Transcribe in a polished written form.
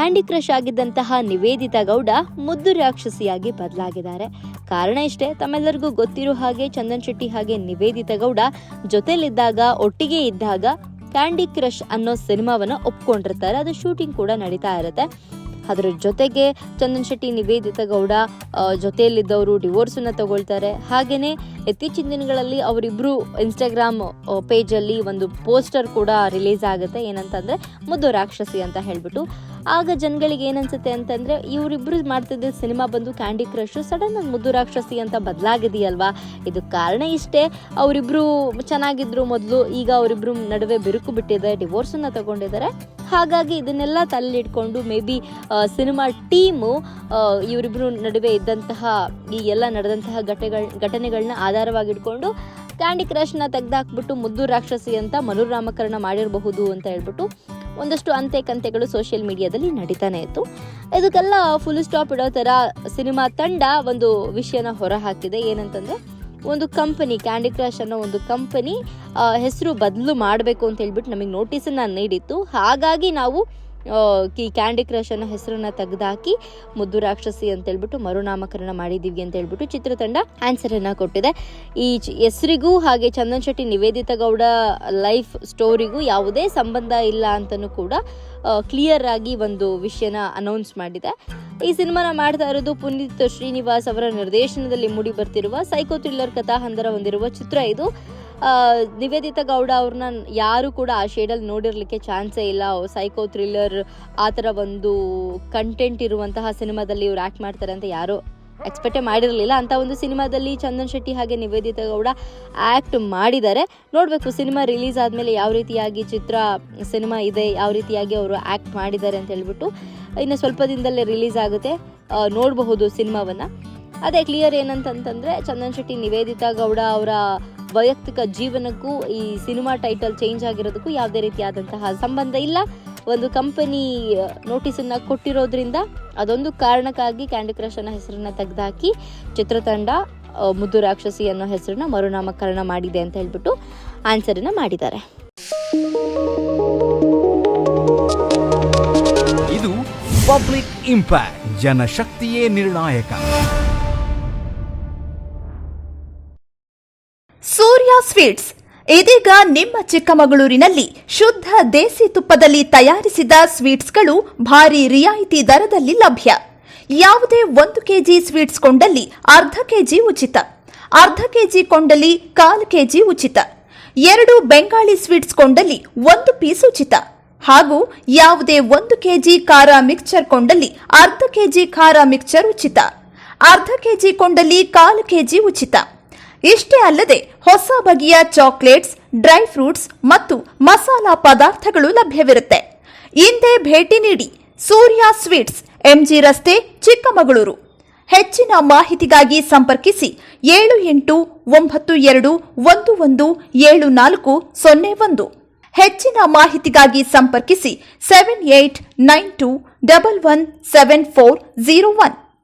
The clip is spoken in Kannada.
ಕ್ಯಾಂಡಿ ಕ್ರಶ್ ಆಗಿದ್ದಂತಹ ನಿವೇದಿತಾ ಗೌಡ ಮುದ್ದು ರಾಕ್ಷಸಿಯಾಗಿ ಬದಲಾಗಿದ್ದಾರೆ. ಕಾರಣ ಇಷ್ಟೇ, ತಮ್ಮೆಲ್ಲರಿಗೂ ಗೊತ್ತಿರೋ ಹಾಗೆ ಚಂದನ್ ಶೆಟ್ಟಿ ಹಾಗೆ ನಿವೇದಿತಾ ಗೌಡ ಜೊತೆಲಿದ್ದಾಗ, ಒಟ್ಟಿಗೆ ಇದ್ದಾಗ ಕ್ಯಾಂಡಿ ಕ್ರಶ್ ಅನ್ನೋ ಸಿನಿಮಾವನ್ನ ಒಪ್ಕೊಂಡಿರ್ತಾರೆ. ಅದು ಶೂಟಿಂಗ್ ಕೂಡ ನಡೀತಾ ಇರುತ್ತೆ. ಅದರ ಜೊತೆಗೆ ಚಂದನ್ ಶೆಟ್ಟಿ, ನಿವೇದಿತಾ ಗೌಡ ಜೊತೆಯಲ್ಲಿದ್ದವರು ಡಿವೋರ್ಸನ್ನ ತಗೊಳ್ತಾರೆ. ಹಾಗೇನೆ ಇತ್ತೀಚಿನ ದಿನಗಳಲ್ಲಿ ಅವರಿಬ್ರು ಇನ್ಸ್ಟಾಗ್ರಾಮ್ ಪೇಜಲ್ಲಿ ಒಂದು ಪೋಸ್ಟರ್ ಕೂಡ ರಿಲೀಸ್ ಆಗುತ್ತೆ. ಏನಂತಂದ್ರೆ ಮುದ್ದು ರಾಕ್ಷಸಿ ಅಂತ ಹೇಳ್ಬಿಟ್ಟು. ಆಗ ಜನಗಳಿಗೆ ಏನನ್ಸುತ್ತೆ ಅಂತಂದ್ರೆ, ಇವರಿಬ್ರು ಮಾಡ್ತಿದ್ದ ಸಿನಿಮಾ ಬಂದು ಕ್ಯಾಂಡಿ ಕ್ರಶ್, ಸಡನ್ ಆಗಿ ಮುದ್ದು ರಾಕ್ಷಸಿ ಅಂತ ಬದಲಾಗಿದೆಯಲ್ವಾ. ಇದು ಕಾರಣ ಇಷ್ಟೇ, ಅವರಿಬ್ರು ಚೆನ್ನಾಗಿದ್ರು ಮೊದಲು, ಈಗ ಅವರಿಬ್ರು ನಡುವೆ ಬಿರುಕು ಬಿಟ್ಟಿದೆ, ಡಿವೋರ್ಸನ್ನ ತಗೊಂಡಿದ್ದಾರೆ. ಹಾಗಾಗಿ ಇದನ್ನೆಲ್ಲ ತಲೆಲಿಟ್ಕೊಂಡು ಮೇ ಬಿ ಸಿನಿಮಾ ಟೀಮು ಇವರಿಬ್ರು ನಡುವೆ ಇದ್ದಂತಹ ಈ ಎಲ್ಲ ನಡೆದಂತಹ ಘಟನೆಗಳನ್ನ ಆಧಾರವಾಗಿಟ್ಕೊಂಡು ಕ್ಯಾಂಡಿ ಕ್ರಶ್ನ ತೆಗೆದಾಕ್ಬಿಟ್ಟು ಮುದ್ದು ರಾಕ್ಷಸಿ ಅಂತ ಮರುನಾಮಕರಣ ಮಾಡಿರಬಹುದು ಅಂತ ಹೇಳ್ಬಿಟ್ಟು ಒಂದಷ್ಟು ಅಂತೆ-ಕಂತೆಗಳು ಸೋಷಿಯಲ್ ಮೀಡಿಯಾದಲ್ಲಿ ನಡೀತಾನೆ ಇತ್ತು. ಇದಕ್ಕೆಲ್ಲ ಫುಲ್ ಸ್ಟಾಪ್ ಇಡೋ ಥರ ಸಿನಿಮಾ ತಂಡ ಒಂದು ವಿಷಯನ ಹೊರ ಹಾಕಿದೆ. ಏನಂತಂದರೆ, ಒಂದು ಕಂಪನಿ, ಕ್ಯಾಂಡಿ ಕ್ರಶ್ ಅನ್ನೋ ಒಂದು ಕಂಪನಿ ಹೆಸರು ಬದಲು ಮಾಡಬೇಕು ಅಂತ ಹೇಳ್ಬಿಟ್ಟು ನಮಗೆ ನೋಟಿಸನ್ನು ನೀಡಿತ್ತು. ಹಾಗಾಗಿ ನಾವು ಈ ಕ್ಯಾಂಡಿ ಕ್ರಶ್ ಅನ್ನೋ ಹೆಸರನ್ನ ತೆಗೆದಾಕಿ ಮುದ್ದು ರಾಕ್ಷಸಿ ಅಂತ ಹೇಳ್ಬಿಟ್ಟು ಮರುನಾಮಕರಣ ಮಾಡಿದ್ದೀವಿ ಅಂತ ಹೇಳ್ಬಿಟ್ಟು ಚಿತ್ರತಂಡ ಆನ್ಸರ್ ಅನ್ನ ಕೊಟ್ಟಿದೆ. ಈ ಹೆಸರಿಗೂ ಹಾಗೆ ಚಂದನ್ ಶೆಟ್ಟಿ, ನಿವೇದಿತಾ ಗೌಡ ಲೈಫ್ ಸ್ಟೋರಿಗೂ ಯಾವುದೇ ಸಂಬಂಧ ಇಲ್ಲ ಅಂತಲೂ ಕೂಡ ಕ್ಲಿಯರ್ ಆಗಿ ಒಂದು ವಿಷಯನ ಅನೌನ್ಸ್ ಮಾಡಿದೆ. ಈ ಸಿನಿಮಾನ ಮಾಡ್ತಾ ಇರೋದು ಪುನೀತ್ ಶ್ರೀನಿವಾಸ್ ಅವರ ನಿರ್ದೇಶನದಲ್ಲಿ ಮೂಡಿ ಬರ್ತಿರುವ ಸೈಕೋ ಥ್ರಿಲ್ಲರ್ ಕಥಾ ಹಂದರ ಹೊಂದಿರುವ ಚಿತ್ರ ಇದು. ನಿವೇದಿತಾ ಗೌಡ ಅವ್ರನ್ನ ಯಾರು ಕೂಡ ಆ ಶೇಡಲ್ಲಿ ನೋಡಿರ್ಲಿಕ್ಕೆ ಚಾನ್ಸೇ ಇಲ್ಲ. ಸೈಕೋ ಥ್ರಿಲ್ಲರ್ ಆ ಥರ ಒಂದು ಕಂಟೆಂಟ್ ಇರುವಂತಹ ಸಿನಿಮಾದಲ್ಲಿ ಇವ್ರು ಆ್ಯಕ್ಟ್ ಮಾಡ್ತಾರೆ ಅಂತ ಯಾರು ಎಕ್ಸ್ಪೆಕ್ಟೇ ಮಾಡಿರಲಿಲ್ಲ. ಅಂತ ಒಂದು ಸಿನಿಮಾದಲ್ಲಿ ಚಂದನ್ ಶೆಟ್ಟಿ ಹಾಗೆ ನಿವೇದಿತಾ ಗೌಡ ಆ್ಯಕ್ಟ್ ಮಾಡಿದ್ದಾರೆ. ನೋಡಬೇಕು ಸಿನಿಮಾ ರಿಲೀಸ್ ಆದಮೇಲೆ ಯಾವ ರೀತಿಯಾಗಿ ಸಿನಿಮಾ ಇದೆ, ಯಾವ ರೀತಿಯಾಗಿ ಅವರು ಆ್ಯಕ್ಟ್ ಮಾಡಿದ್ದಾರೆ ಅಂತ ಹೇಳ್ಬಿಟ್ಟು. ಇನ್ನು ಸ್ವಲ್ಪ ದಿನದಲ್ಲೇ ರಿಲೀಸ್ ಆಗುತ್ತೆ, ನೋಡಬಹುದು ಸಿನಿಮಾವನ್ನು. ಅದೇ ಕ್ಲಿಯರ್ ಏನಂತಂತಂದರೆ, ಚಂದನ್ ಶೆಟ್ಟಿ, ನಿವೇದಿತಾ ಗೌಡ ಅವರ ವೈಯಕ್ತಿಕ ಜೀವನಕ್ಕೂ ಈ ಸಿನಿಮಾ ಟೈಟಲ್ ಚೇಂಜ್ ಆಗಿರೋದಕ್ಕೂ ಯಾವುದೇ ರೀತಿಯಾದಂತಹ ಸಂಬಂಧ ಇಲ್ಲ. ಒಂದು ಕಂಪನಿ ನೋಟಿಸನ್ನು ಕೊಟ್ಟಿರೋದ್ರಿಂದ ಅದೊಂದು ಕಾರಣಕ್ಕಾಗಿ ಕ್ಯಾಂಡಿ ಕ್ರಶ್ ಅನ್ನೋ ಹೆಸರನ್ನ ತೆಗೆದುಹಾಕಿ ಚಿತ್ರತಂಡ ಮುದ್ದು ರಾಕ್ಷಸಿ ಅನ್ನೋ ಹೆಸರನ್ನ ಮರುನಾಮಕರಣ ಮಾಡಿದೆ ಅಂತ ಹೇಳ್ಬಿಟ್ಟು ಆನ್ಸರನ್ನು ಮಾಡಿದ್ದಾರೆ. ಇದು ಪಬ್ಲಿಕ್ ಇಂಪ್ಯಾಕ್ಟ್, ಜನಶಕ್ತಿಯೇ ನಿರ್ಣಾಯಕ. ಸೂರ್ಯ ಸ್ವೀಟ್ಸ್ ಇದೀಗ ನಿಮ್ಮ ಚಿಕ್ಕಮಗಳೂರಿನಲ್ಲಿ ಶುದ್ಧ ದೇಸಿ ತುಪ್ಪದಲ್ಲಿ ತಯಾರಿಸಿದ ಸ್ವೀಟ್ಸ್ಗಳು ಭಾರಿ ರಿಯಾಯಿತಿ ದರದಲ್ಲಿ ಲಭ್ಯ. ಯಾವುದೇ 1 ಕೆಜಿ ಸ್ವೀಟ್ಸ್ ಕೊಂಡಲ್ಲಿ ಅರ್ಧ ಕೆಜಿ ಉಚಿತ, ಅರ್ಧ ಕೆಜಿ ಕೊಂಡಲ್ಲಿ 1/4 ಕೆಜಿ ಉಚಿತ, 2 ಬೆಂಗಾಳಿ ಸ್ವೀಟ್ಸ್ ಕೊಂಡಲ್ಲಿ 1 ಪೀಸ್ ಉಚಿತ, ಹಾಗೂ ಯಾವುದೇ 1 ಕೆಜಿ ಖಾರ ಮಿಕ್ಸ್ಚರ್ ಕೊಂಡಲ್ಲಿ ಅರ್ಧ ಕೆಜಿ ಖಾರ ಮಿಕ್ಸ್ಚರ್ ಉಚಿತ, ಅರ್ಧ ಕೆಜಿ ಕೊಂಡಲ್ಲಿ 1/4 ಕೆಜಿ ಉಚಿತ. ಇಷ್ಟೇ ಅಲ್ಲದೆ ಹೊಸ ಬಗೆಯ ಚಾಕ್ಲೇಟ್ಸ್, ಡ್ರೈ ಫ್ರೂಟ್ಸ್ ಮತ್ತು ಮಸಾಲಾ ಪದಾರ್ಥಗಳು ಲಭ್ಯವಿರುತ್ತೆ. ಇಂದೇ ಭೇಟಿ ನೀಡಿ ಸೂರ್ಯ ಸ್ವೀಟ್ಸ್, ಎಂಜಿ ರಸ್ತೆ, ಚಿಕ್ಕಮಗಳೂರು. ಹೆಚ್ಚಿನ ಮಾಹಿತಿಗಾಗಿ ಸಂಪರ್ಕಿಸಿ 7892117401. ಹೆಚ್ಚಿನ ಮಾಹಿತಿಗಾಗಿ ಸಂಪರ್ಕಿಸಿ 7892117401.